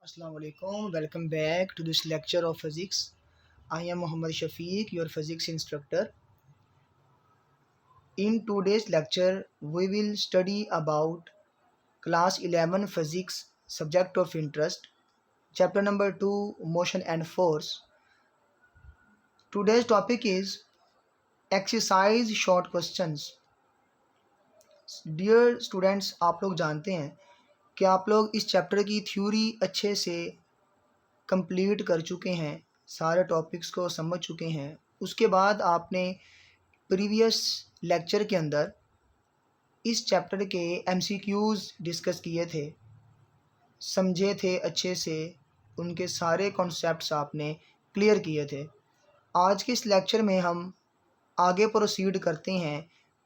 Assalamu alaikum. Welcome back to this lecture of physics. I am Muhammad Shafiq, your physics instructor. In today's lecture, we will study about class 11 physics subject of interest, chapter number 2 motion and force. Today's topic is exercise short questions. Dear students, आप लोग जानते हैं कि आप लोग इस chapter की theory अच्छे से कंप्लीट कर चुके हैं, सारे टॉपिक्स को समझ चुके हैं। उसके बाद आपने प्रीवियस लेक्चर के अंदर इस चैप्टर के एमसीक्यूज़ डिस्कस किए थे, समझे थे अच्छे से, उनके सारे कॉन्सेप्ट्स आपने क्लियर किए थे। आज के इस लेक्चर में हम आगे प्रोसीड करते हैं।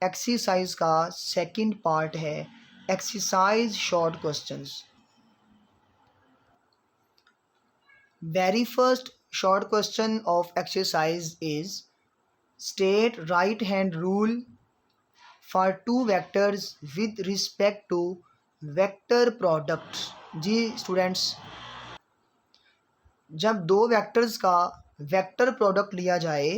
एक्सरसाइज का सेकंड पार्ट है exercise short questions. Very first short question of exercise is state right hand rule for two vectors with respect to vector products। जी स्टूडेंट्स, जब दो वेक्टर्स का वेक्टर प्रोडक्ट लिया जाए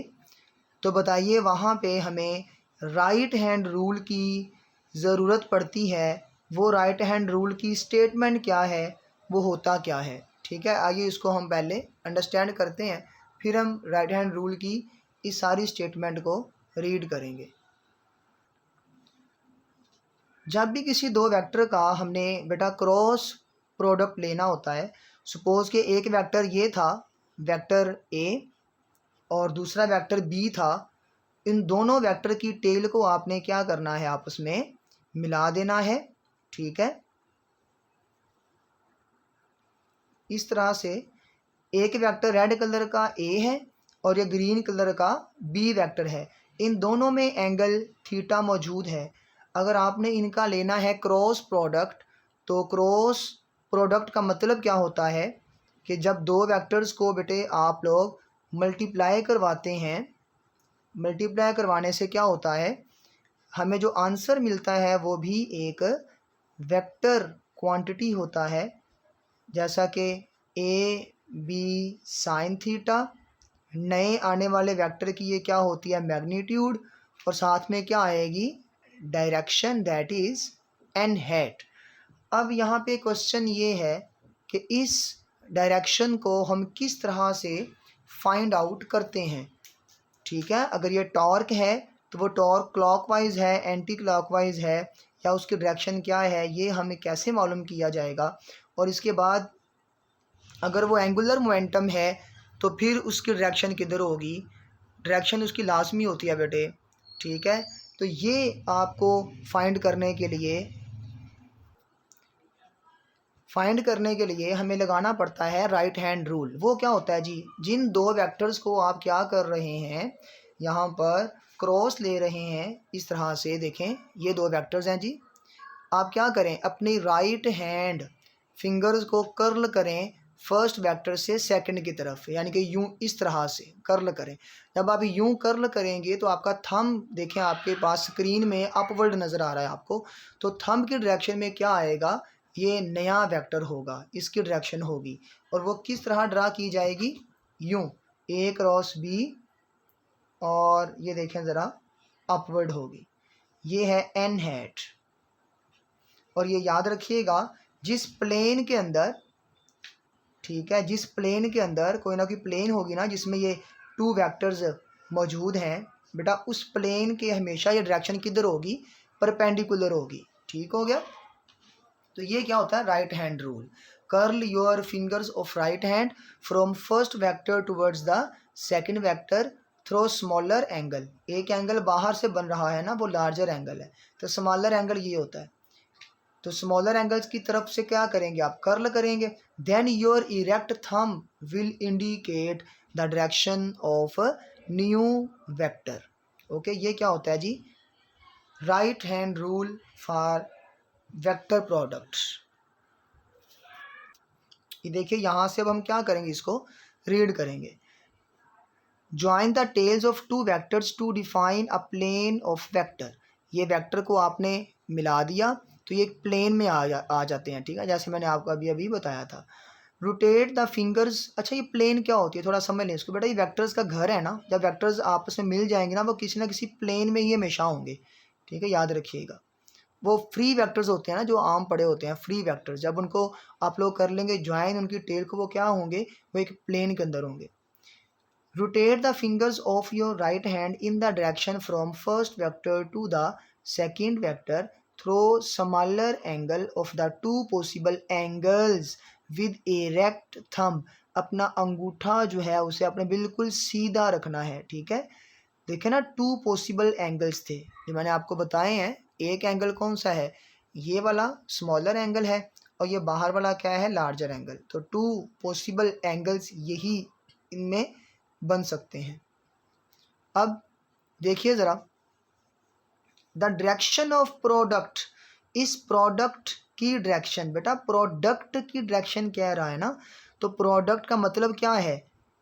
तो बताइए वहाँ पे हमें राइट हैंड रूल की ज़रूरत पड़ती है। वो राइट हैंड रूल की स्टेटमेंट क्या है, वो होता क्या है। ठीक है, आइए इसको हम पहले अंडरस्टैंड करते हैं, फिर हम राइट हैंड रूल की इस सारी स्टेटमेंट को रीड करेंगे। जब भी किसी दो वेक्टर का हमने बेटा क्रॉस प्रोडक्ट लेना होता है, सपोज के एक वेक्टर ये था वेक्टर ए और दूसरा वेक्टर बी था, इन दोनों वेक्टर की टेल को आपने क्या करना है, आपस में मिला देना है। ठीक है, इस तरह से एक वेक्टर रेड कलर का ए है और ये ग्रीन कलर का बी वेक्टर है, इन दोनों में एंगल थीटा मौजूद है। अगर आपने इनका लेना है क्रॉस प्रोडक्ट, तो क्रॉस प्रोडक्ट का मतलब क्या होता है कि जब दो वेक्टर्स को बेटे आप लोग मल्टीप्लाई करवाते हैं, मल्टीप्लाई करवाने से क्या होता है, हमें जो आंसर मिलता है वो भी एक वेक्टर क्वांटिटी होता है। जैसा कि ए बी साइन थीटा, नए आने वाले वेक्टर की ये क्या होती है, मैग्नीट्यूड, और साथ में क्या आएगी, direction, that is an hat. अब यहाँ पे क्वेश्चन ये है कि इस डायरेक्शन को हम किस तरह से फाइंड आउट करते हैं। ठीक है, अगर ये टॉर्क है तो वो टॉर्क क्लॉकवाइज है, एंटी क्लॉकवाइज है, या उसकी डायरेक्शन क्या है, ये हमें कैसे मालूम किया जाएगा। और इसके बाद अगर वो एंगुलर मोमेंटम है तो फिर उसकी डायरेक्शन किधर होगी, डायरेक्शन उसकी लाजमी होती है बेटे। ठीक है, तो ये आपको फाइंड करने के लिए हमें लगाना पड़ता है राइट हैंड रूल। वो क्या होता है जी, जिन दो वेक्टर्स को आप क्या कर रहे हैं, यहाँ पर क्रॉस ले रहे हैं, इस तरह से देखें, ये दो वेक्टर्स हैं जी। आप क्या करें, अपनी राइट हैंड फिंगर्स को कर्ल करें फर्स्ट वेक्टर से सेकंड की तरफ, यानी कि यूं इस तरह से कर्ल करें। जब आप यूं कर्ल करेंगे तो आपका थंब देखें, आपके पास स्क्रीन में अपवर्ड नज़र आ रहा है आपको, तो थंब की डायरेक्शन में क्या आएगा, ये नया वेक्टर होगा, इसकी डायरेक्शन होगी। और वो किस तरह ड्रा की जाएगी, यूं ए क्रॉस बी, और ये देखें ज़रा अपवर्ड होगी, ये है एन हैट। और ये याद रखिएगा, जिस प्लेन के अंदर, ठीक है, जिस प्लेन के अंदर कोई ना कोई प्लेन होगी ना जिसमें ये टू वेक्टर्स मौजूद हैं बेटा, उस प्लेन के हमेशा ये डायरेक्शन किधर होगी, परपेंडिकुलर होगी। ठीक हो गया, तो ये क्या होता है, right hand rule. Curl your fingers of right hand from first vector towards the second vector through smaller angle. एक एंगल बाहर से बन रहा है ना, वो लार्जर एंगल है, तो स्मॉलर एंगल ये होता है। तो स्मॉलर एंगल्स की तरफ से क्या करेंगे, आप कर्ल करेंगे। Then your erect thumb will indicate the direction of new vector. Okay, ये क्या होता है जी, right hand rule for vector products. ये देखिए, यहाँ से अब हम क्या करेंगे, इसको रीड करेंगे। Join the tails of two vectors to define a plane of vector. ये वेक्टर को आपने मिला दिया तो ये एक प्लेन में आ जाते हैं। ठीक है, जैसे मैंने आपको अभी बताया था। Rotate the fingers. अच्छा ये प्लेन क्या होती है, थोड़ा समझ लें इसको बेटा। ये वेक्टर्स का घर है ना, जब वेक्टर्स आपस में मिल जाएंगे ना वो किसी ना किसी प्लेन में ही हमेशा होंगे, ठीक है, याद रखिएगा। वो फ्री वेक्टर्स होते हैं ना जो आम पड़े होते हैं, फ्री वेक्टर्स, जब उनको आप लोग कर लेंगे ज्वाइन उनकी टेल को, वो क्या होंगे, वो एक प्लेन के अंदर होंगे। Rotate the fingers of your right hand in the direction from first vector to the second vector through smaller angle of the two possible angles with erect thumb. अपना अंगूठा जो है उसे आपने बिल्कुल सीधा रखना है, ठीक है। देखे ना, टू पॉसिबल एंगल्स थे जो मैंने आपको बताए हैं। एक एंगल कौन सा है, ये वाला स्मॉलर एंगल है, और ये बाहर वाला क्या है, लार्जर एंगल। तो टू पॉसिबल एंगल्स यही इनमें बन सकते हैं। अब देखिए ज़रा, द डायरेक्शन ऑफ प्रोडक्ट, इस प्रोडक्ट की डायरेक्शन, बेटा प्रोडक्ट की डायरेक्शन कह रहा है ना, तो प्रोडक्ट का मतलब क्या है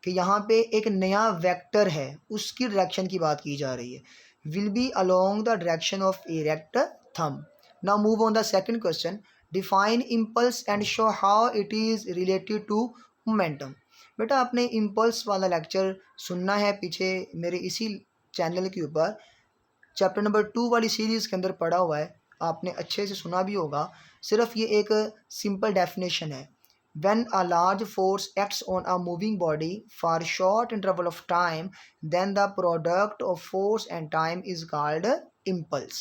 कि यहाँ पे एक नया वेक्टर है, उसकी डायरेक्शन की बात की जा रही है। Will be along the direction of erect thumb. Now move on the second question, define impulse and show how it is related to momentum. बेटा आपने इम्पल्स वाला लेक्चर सुनना है पीछे मेरे इसी चैनल के ऊपर, चैप्टर नंबर 2 वाली सीरीज़ के अंदर पढ़ा हुआ है, आपने अच्छे से सुना भी होगा। सिर्फ ये एक सिंपल डेफिनेशन है, when a large force acts on a moving body for a short interval of time, then the product of force and time is called impulse।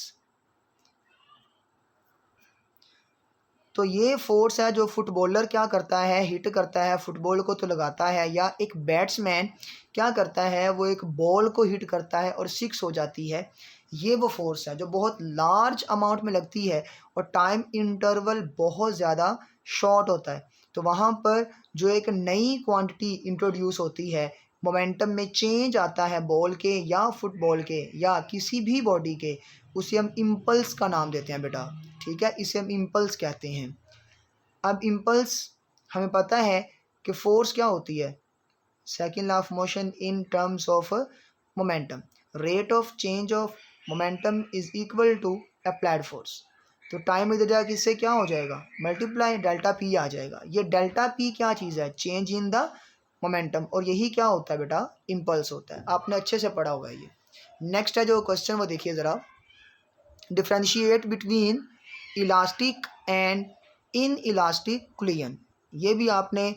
तो ये फोर्स है जो फुटबॉलर क्या करता है, हिट करता है, फुटबॉल को तो लगाता है, या एक बैट्समैन क्या करता है, वो एक बॉल को हिट करता है और 6 हो जाती है। ये वो फोर्स है जो बहुत लार्ज अमाउंट में लगती है और टाइम इंटरवल बहुत ज़्यादा शॉर्ट होता है। तो वहाँ पर जो एक नई क्वांटिटी इंट्रोड्यूस होती है, मोमेंटम में चेंज आता है बॉल के या फुटबॉल के या किसी भी बॉडी के, उसे हम इम्पल्स का नाम देते हैं बेटा, ठीक है, इसे हम इम्पल्स कहते हैं। अब इम्पल्स हमें पता है कि फोर्स क्या होती है, second law of motion in terms of momentum, rate of change of momentum is equal to applied force. तो टाइम इधर जाके इससे क्या हो जाएगा, मल्टीप्लाई डेल्टा पी आ जाएगा। ये डेल्टा पी क्या चीज़ है, चेंज इन द मोमेंटम, और यही क्या होता है बेटा, इम्पल्स होता है। आपने अच्छे से पढ़ा होगा ये। नेक्स्ट है जो क्वेश्चन वो देखिए ज़रा, differentiate between elastic and in elastic कुलियन। ये भी आपने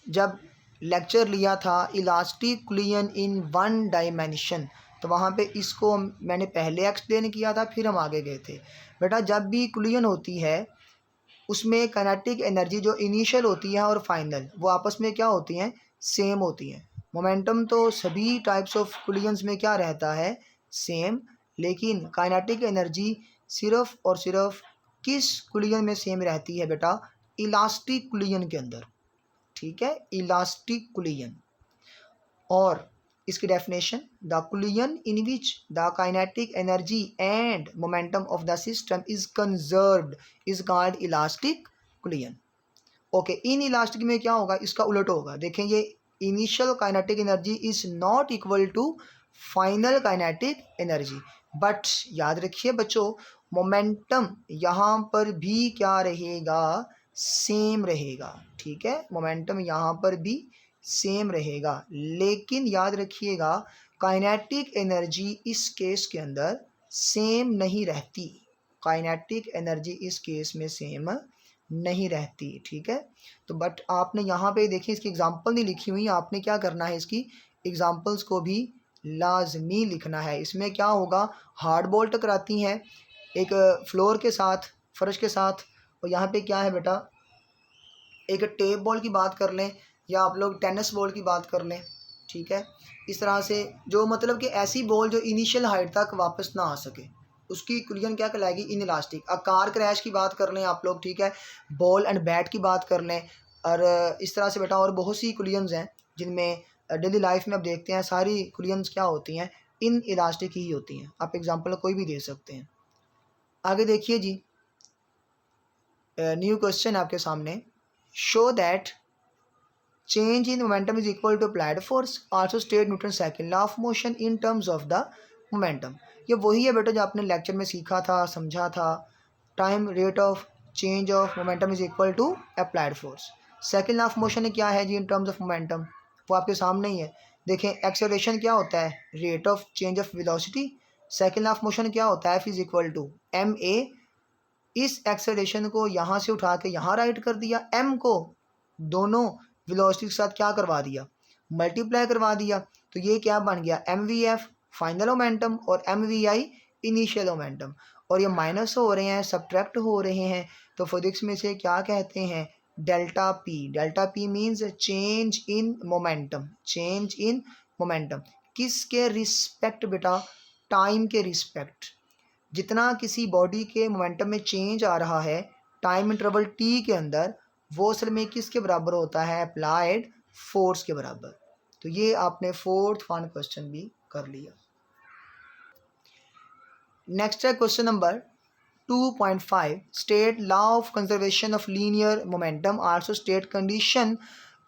जब लेक्चर लिया था इलास्टिक कुलियन इन वन डायमेंशन, तो वहाँ पे इसको मैंने पहले एक्सप्लेन किया था, फिर हम आगे गए थे। बेटा जब भी कुलियन होती है उसमें काइनेटिक एनर्जी जो इनिशियल होती है और फाइनल, वो आपस में क्या होती हैं, सेम होती हैं। मोमेंटम तो सभी टाइप्स ऑफ कुलियंस में क्या रहता है, सेम, लेकिन काइनेटिक एनर्जी सिर्फ और सिर्फ किस कुलियन में सेम रहती है बेटा, इलास्टिक कुलियन के अंदर, ठीक है, इलास्टिक कुलियन। और इसकी definition, the collision in which the kinetic energy and momentum of the system is conserved is called elastic collision. Okay, inelastic में क्या होगा, इसका उलट होगा। देखें, ये initial kinetic energy is not equal to final kinetic energy, but याद रखिए बच्चों, मोमेंटम यहाँ पर भी क्या रहेगा, सेम रहेगा, ठीक है, मोमेंटम यहाँ पर भी सेम रहेगा। लेकिन याद रखिएगा काइनेटिक एनर्जी इस केस के अंदर सेम नहीं रहती, काइनेटिक एनर्जी इस केस में सेम नहीं रहती, ठीक है। तो बट आपने यहाँ पे देखिए इसकी एग्जांपल नहीं लिखी हुई, आपने क्या करना है, इसकी एग्जांपल्स को भी लाजमी लिखना है। इसमें क्या होगा, हार्ड बॉल टकराती हैं एक फ्लोर के साथ, फर्श के साथ, और यहाँ पे क्या है बेटा, एक टेप बॉल की बात कर लें या आप लोग टेनिस बॉल की बात कर लें, ठीक है। इस तरह से जो मतलब कि ऐसी बॉल जो इनिशियल हाइट तक वापस ना आ सके, उसकी कुलियन क्या कहलाएगी, इन इलास्टिक। कार क्रैश की बात कर लें आप लोग, ठीक है, बॉल एंड बैट की बात कर लें, और इस तरह से बेटा और बहुत सी कुलियंस हैं जिनमें डेली लाइफ में अब देखते हैं सारी कुलियंस क्या होती हैं, इन इलास्टिक ही होती हैं। आप एग्जांपल कोई भी दे सकते हैं। आगे देखिए जी, न्यू क्वेश्चन आपके सामने, show that change in momentum is equal to applied force, also state Newton's second law of motion in terms of the momentum। ये वही है बेटा जो आपने लेक्चर में सीखा था, समझा था, time rate of change of momentum is equal to applied force. Second law of motion क्या है जी इन टर्म्स ऑफ मोमेंटम, वो आपके सामने ही है। देखें एक्सेलरेशन क्या होता है, rate of change of velocity. Second law of motion क्या होता है, F is equal to m a. इस एक्सेलरेशन को यहाँ से उठा के यहाँ राइट कर दिया, एम को दोनों वेलोसिटी के साथ क्या करवा दिया, मल्टीप्लाई करवा दिया। तो ये क्या बन गया, M V F final momentum और M V I initial momentum. और ये माइनस हो रहे हैं, सब्ट्रैक्ट हो रहे हैं, तो फिजिक्स में से क्या कहते हैं, delta P. Delta P means change in momentum, change in momentum किसके रिस्पेक्ट बेटा, टाइम के रिस्पेक्ट। जितना किसी बॉडी के मोमेंटम में चेंज आ रहा है टाइम इंटरवल टी के अंदर, वो असल में किसके बराबर होता है, अप्लाइड फोर्स के बराबर। तो ये आपने फोर्थ वन क्वेश्चन भी कर लिया। नेक्स्ट है question number 2.5, state law of conservation of linear momentum, also state condition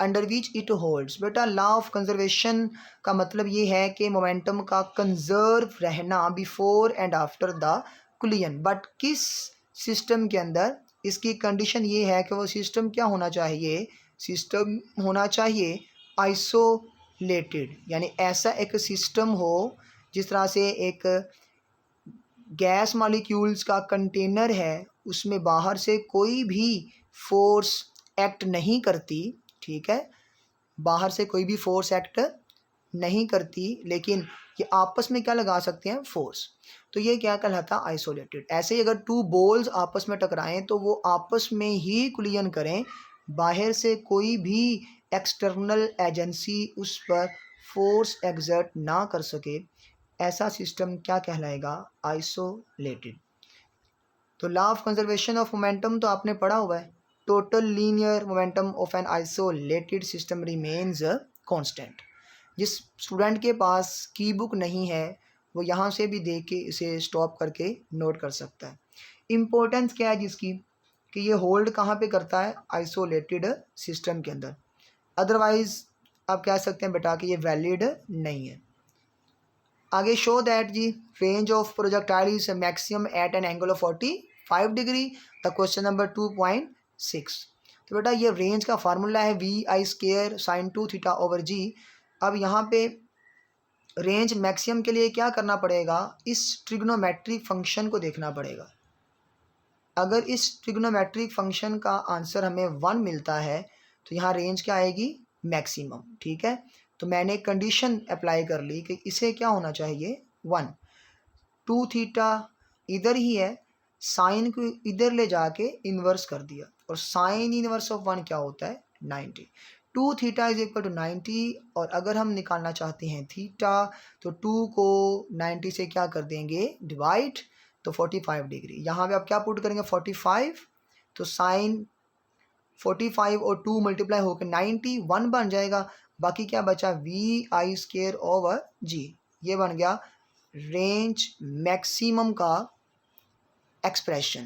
under which it holds. बेटा लॉ ऑफ कंजर्वेशन का मतलब ये है कि मोमेंटम का कंजर्व रहना before and after the कुलियन, but किस सिस्टम के अंदर, इसकी कंडीशन ये है कि वो सिस्टम क्या होना चाहिए, सिस्टम होना चाहिए आइसोलेटेड, यानी ऐसा एक सिस्टम हो जिस तरह से एक गैस मॉलिक्यूल्स का कंटेनर है, उसमें बाहर से कोई भी फोर्स एक्ट नहीं करती, ठीक है, बाहर से कोई भी फोर्स एक्ट नहीं करती, लेकिन ये आपस में क्या लगा सकते हैं, फोर्स। तो ये क्या कहलाता है, आइसोलेटेड। ऐसे ही अगर टू बॉल्स आपस में टकराएं तो वो आपस में ही कुलियन करें, बाहर से कोई भी एक्सटर्नल एजेंसी उस पर फोर्स एग्जर्ट ना कर सके, ऐसा सिस्टम क्या कहलाएगा, आइसोलेटेड। तो law of conservation of momentum तो आपने पढ़ा हुआ है, total linear momentum of an isolated system remains constant. जिस स्टूडेंट के पास की बुक नहीं है वो यहाँ से भी देख के इसे स्टॉप करके नोट कर सकता है। इम्पोर्टेंस क्या है जिसकी, कि ये होल्ड कहाँ पे करता है, आइसोलेटेड सिस्टम के अंदर, अदरवाइज आप कह सकते हैं बेटा कि ये वैलिड नहीं है। आगे show that the range of projectile is maximum at an angle of 45 degree, the question number 2.6। तो बेटा ये रेंज का फार्मूला है VI² sin 2 थीटा ओवर जी। अब यहाँ पे रेंज मैक्सिमम के लिए क्या करना पड़ेगा, इस ट्रिग्नोमेट्रिक फंक्शन को देखना पड़ेगा। अगर इस ट्रिग्नोमेट्रिक फंक्शन का आंसर हमें 1 मिलता है तो यहाँ रेंज क्या आएगी, मैक्सिमम, ठीक है। तो मैंने कंडीशन अप्लाई कर ली कि इसे क्या होना चाहिए, 1। 2 थीटा इधर ही है, साइन को इधर ले जाके इन्वर्स कर दिया, और साइन इन्वर्स ऑफ 1 क्या होता है, 90। 2 थीटा इज इक्वल टू 90, और अगर हम निकालना चाहते हैं थीटा तो 2 को 90 से क्या कर देंगे, डिवाइड, तो 45 डिग्री। यहाँ पे आप क्या पुट करेंगे, 45, तो साइन 45 और 2 मल्टीप्लाई होकर 91 बन जाएगा। बाकी क्या बचा, VI² ओवर जी, ये बन गया रेंज मैक्सिमम का एक्सप्रेशन।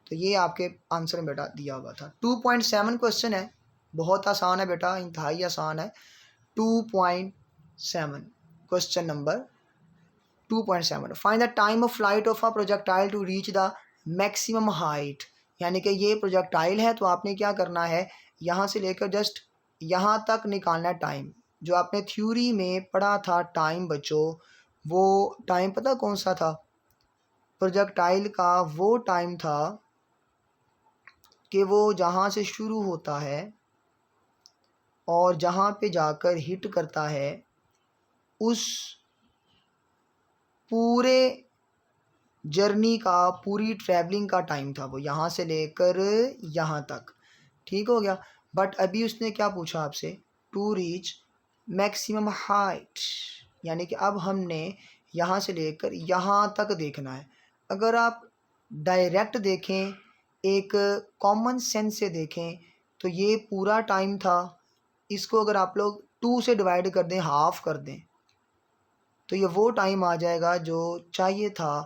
तो ये आपके आंसर में बेटा दिया हुआ था। 2.7 क्वेश्चन है, बहुत आसान है बेटा, इंतहाई आसान है। 2.7 question number 2.7, find the time of flight of a projectile to reach the maximum height. यानी कि ये प्रोजेक्टाइल है तो आपने क्या करना है, यहाँ से लेकर जस्ट यहाँ तक निकालना टाइम। जो आपने थ्योरी में पढ़ा था टाइम बच्चों, वो टाइम पता कौन सा था, प्रोजेक्टाइल का वो टाइम था कि वो जहाँ से शुरू होता है और जहाँ पे जाकर हिट करता है, उस पूरे जर्नी का, पूरी ट्रैवलिंग का टाइम था वो, यहाँ से लेकर यहाँ तक, ठीक हो गया। बट अभी उसने क्या पूछा आपसे, टू रीच मैक्सिमम हाइट, यानी कि अब हमने यहाँ से लेकर यहाँ तक देखना है। अगर आप डायरेक्ट देखें, एक कॉमन सेंस से देखें, तो ये पूरा टाइम था, इसको अगर आप लोग 2 से डिवाइड कर दें, हाफ कर दें, तो ये वो टाइम आ जाएगा जो चाहिए था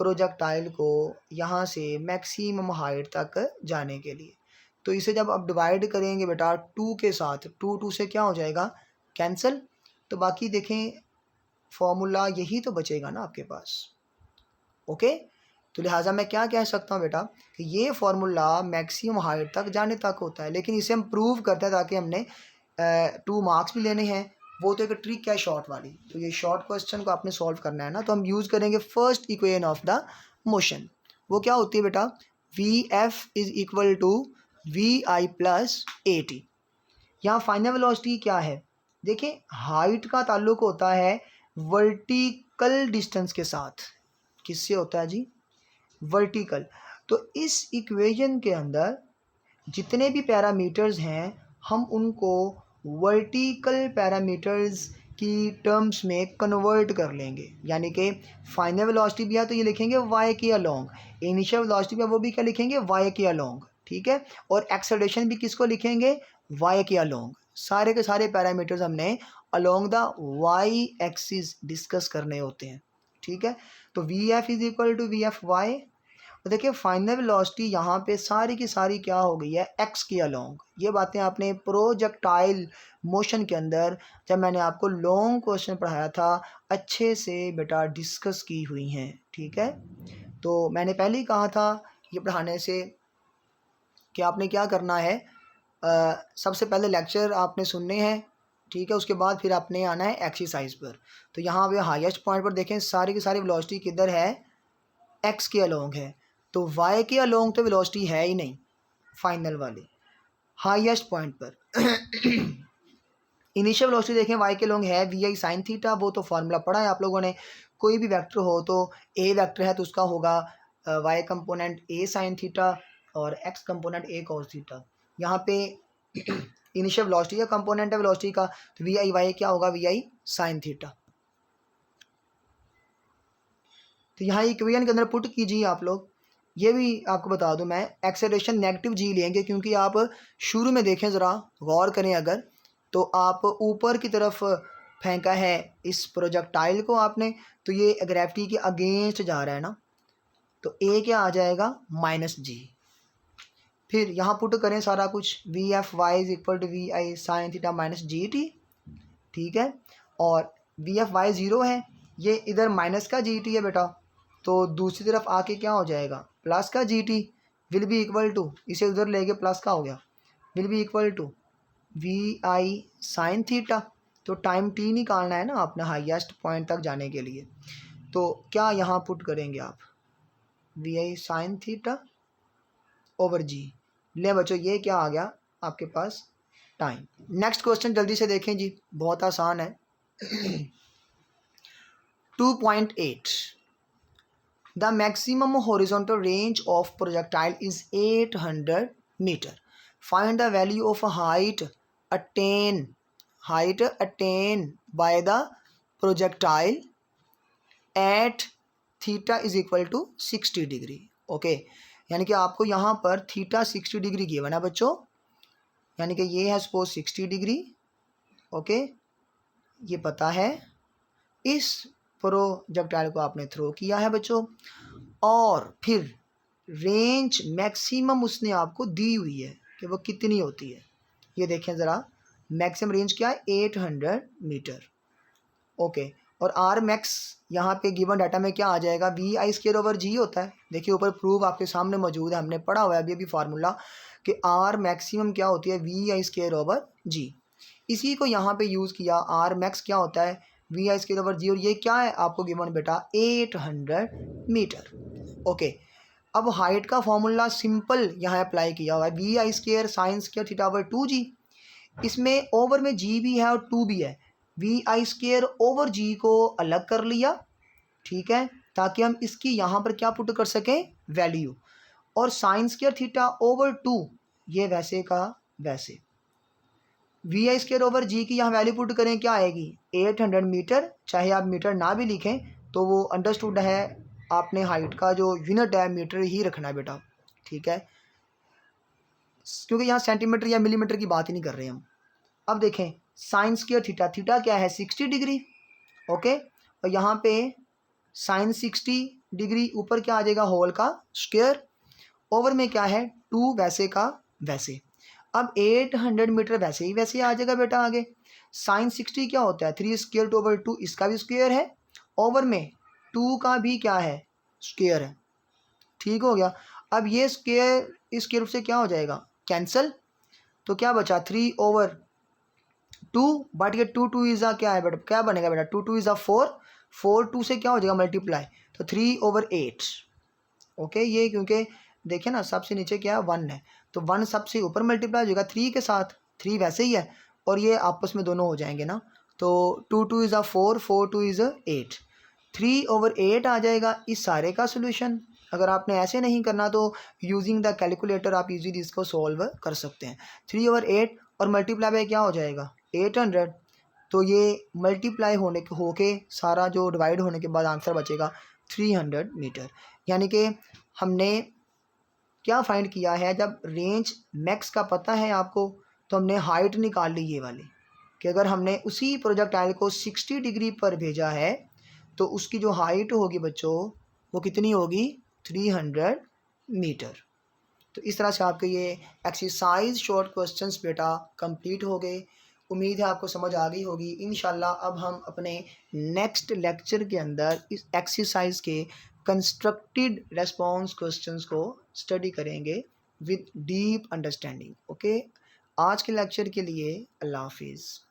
प्रोजेक्टाइल को यहाँ से मैक्सिमम हाइट तक जाने के लिए। तो इसे जब आप डिवाइड करेंगे बेटा 2 के साथ, 2 से क्या हो जाएगा, कैंसिल। तो बाकी देखें फॉर्मूला यही तो बचेगा ना आपके पास, ओके। तो लिहाजा मैं क्या कह सकता हूँ बेटा कि ये फार्मूला मैक्सिमम हाइट तक जाने तक होता है, लेकिन इसे हम प्रूव करते हैं ताकि हमने 2 मार्क्स भी लेने हैं। वो तो एक ट्रिक है शॉर्ट वाली, तो ये शॉर्ट क्वेश्चन को आपने सॉल्व करना है ना, तो हम यूज़ करेंगे first equation of the motion. वो क्या होती है बेटा, v f is equal to v i plus a t. यहाँ फाइनल वेलोसिटी क्या है, देखिए हाइट का ताल्लुक होता है वर्टिकल डिस्टेंस के साथ। किससे होता है जी, वर्टिकल। तो इस इक्वेशन के अंदर जितने भी पैरामीटर्स हैं हम उनको वर्टिकल पैरामीटर्स की टर्म्स में कन्वर्ट कर लेंगे, यानी कि फाइनल वेलोसिटी भी है तो ये लिखेंगे वाई के अलोंग, इनिशियल वेलोसिटी भी है वो भी क्या लिखेंगे वाई के अलोंग, ठीक है। और एक्सेलरेशन भी किसको लिखेंगे, वाई के अलोंग। सारे के सारे पैरामीटर्स हमने along the y axis discuss करने होते हैं, ठीक है। तो v f is equal to v f y. तो देखिए फाइनल वेलोसिटी यहाँ पे सारी की सारी क्या हो गई है, एक्स के अलोंग। ये बातें आपने प्रोजेक्टाइल मोशन के अंदर जब मैंने आपको लॉन्ग क्वेश्चन पढ़ाया था अच्छे से बेटा डिस्कस की हुई हैं, ठीक है। तो मैंने पहले ही कहा था ये पढ़ाने से कि आपने क्या करना है, सबसे पहले लेक्चर आपने सुनने हैं, ठीक है, उसके बाद फिर आपने आना है एक्सरसाइज पर। तो यहाँ पे हाईएस्ट पॉइंट पर देखें सारी की सारी वेलोसिटी किधर है, एक्स के अलोंग है। तो वाई के अलोंग तो वेलोसिटी है ही नहीं फाइनल वाली, हाईएस्ट पॉइंट पर इनिशियल वेलोसिटी देखें वाई के अलोंग है वी आई साइन थीटा, वो तो फार्मूला पढ़ा है आप लोगों ने। कोई भी वेक्टर हो तो ए वेक्टर है तो उसका होगा Y component A sine theta और X component A cos theta. यहाँ पे इनिशियल वेलोसिटी का कंपोनेंट है वेलोसिटी का, तो वी आई वाई क्या होगा, वी आई साइन थीटा। तो यहाँ इक्वेशन के अंदर पुट कीजिए आप लोग। ये भी आपको बता दूं मैं, एक्सेलरेशन नेगेटिव जी लेंगे क्योंकि आप शुरू में देखें ज़रा गौर करें अगर, तो आप ऊपर की तरफ फेंका है इस प्रोजेक्टाइल को आपने, तो ये ग्रेविटी के अगेंस्ट जा रहा है ना, तो ए क्या आ जाएगा माइनस जी। फिर यहाँ पुट करें सारा कुछ, v f y is equal to v I sine theta minus g t, ठीक है। और वी एफ वाई ज़ीरो है, ये इधर माइनस का जी टी है बेटा, तो दूसरी तरफ आके क्या हो जाएगा प्लस का g t will be equal to, इसे उधर लेके प्लस का हो गया, will be equal to v I sine theta. तो टाइम टी निकालना है ना आपने हाईएस्ट पॉइंट तक जाने के लिए, तो क्या यहाँ पुट करेंगे आप, वी आई साइन थीटा ओवर जी। ले बच्चों ये क्या आ गया आपके पास टाइम। नेक्स्ट क्वेश्चन जल्दी से देखें जी, बहुत आसान है 2.8 The maximum horizontal range of projectile is 800 meter. Find the value of height attained by the projectile at theta is equal to 60 degree. Okay, यानी कि आपको यहाँ पर थीटा 60 डिग्री गिवन है बच्चों, यानी कि ये है सपोज 60 डिग्री। ओके, ये पता है, इस प्रोजेक्टाइल को आपने थ्रो किया है बच्चों, और फिर रेंज मैक्सिमम उसने आपको दी हुई है कि वो कितनी होती है। ये देखें ज़रा, मैक्सिमम रेंज क्या है 800 मीटर। ओके, और आर मैक्स यहाँ पे गिवन डाटा में क्या आ जाएगा, वी आई स्क्वायर ओवर जी होता है। देखिए ऊपर प्रूफ आपके सामने मौजूद है, हमने पढ़ा हुआ है अभी फार्मूला कि आर मैक्सिमम क्या होती है, वी आई स्क्वायर ओवर जी। इसी को यहाँ पे यूज़ किया, आर मैक्स क्या होता है, v i square over g, और ये क्या है आपको गिवन बेटा 800 मीटर। ओके, अब हाइट का फॉर्मूला सिंपल यहाँ अप्लाई किया हुआ है, v i square sine square theta over 2g। इसमें ओवर में जी भी है और 2 भी है, वी आई स्क्वायर ओवर जी को अलग कर लिया, ठीक है, ताकि हम इसकी यहाँ पर क्या पुट कर सकें वैल्यू, और साइन स्क्वायर थीटा ओवर 2 ये वैसे का वैसे, वी आई स्क्वायर ओवर जी की यहाँ वैल्यू पुट करें क्या आएगी 800 मीटर। चाहे आप मीटर ना भी लिखें तो वो अंडरस्टूड है, आपने हाइट का जो यूनिट है मीटर ही रखना है बेटा, ठीक है, क्योंकि यहाँ सेंटीमीटर या मिलीमीटर की बात ही नहीं कर रहे हम। अब देखें साइन स्क्वायर थीटा, थीटा क्या है 60 डिग्री। ओके, और यहाँ पे साइन 60 डिग्री ऊपर क्या आ जाएगा होल का स्क्वायर, ओवर में क्या है 2 वैसे का वैसे। अब 800 मीटर वैसे ही वैसे आ जाएगा बेटा आगे। साइन 60 क्या होता है 3 स्क्वायर ओवर 2, इसका भी स्क्वायर है, ओवर में 2 का भी क्या है स्क्वायर है। ठीक हो गया। अब ये स्क्वायर इस स्क्वायर रूट से क्या हो जाएगा, कैंसिल। तो क्या बचा 3/2, बट ये 2 इज़ आ क्या है बेटा, क्या बनेगा बेटा, 2 इज़ आ 4, 4 2 से क्या हो जाएगा मल्टीप्लाई, तो 3/8। ओके, ये क्योंकि देखिए ना सबसे नीचे क्या है 1 है, तो 1 सबसे ऊपर मल्टीप्लाई हो जाएगा 3 के साथ, 3 वैसे ही है और ये आपस में दोनों हो जाएंगे ना, तो 2 इज़ आ 4, 4 2 इज़ आ 8, 3/8 आ जाएगा इस सारे का सोल्यूशन। अगर आपने ऐसे नहीं करना तो यूजिंग द कैलकुलेटर आप इजीली इसको सॉल्व कर सकते हैं। 3/8 और मल्टीप्लाई बाय क्या हो जाएगा 800, तो ये मल्टीप्लाई होके सारा जो डिवाइड होने के बाद आंसर बचेगा 300 मीटर। यानी कि हमने क्या फाइंड किया है, जब रेंज मैक्स का पता है आपको तो हमने हाइट निकाल ली ये वाली, कि अगर हमने उसी प्रोजेक्टाइल को 60 डिग्री पर भेजा है तो उसकी जो हाइट होगी बच्चों वो कितनी होगी 300 मीटर। तो इस तरह से आपके ये एक्सरसाइज शॉर्ट क्वेश्चंस बेटा कंप्लीट हो गए। उम्मीद है आपको समझ आ गई होगी। इंशाल्लाह अब हम अपने नेक्स्ट लेक्चर के अंदर इस एक्सरसाइज के कंस्ट्रक्टेड रेस्पॉन्स क्वेश्चंस को स्टडी करेंगे विद डीप अंडरस्टैंडिंग। ओके, आज के लेक्चर के लिए अल्लाह हाफिज़।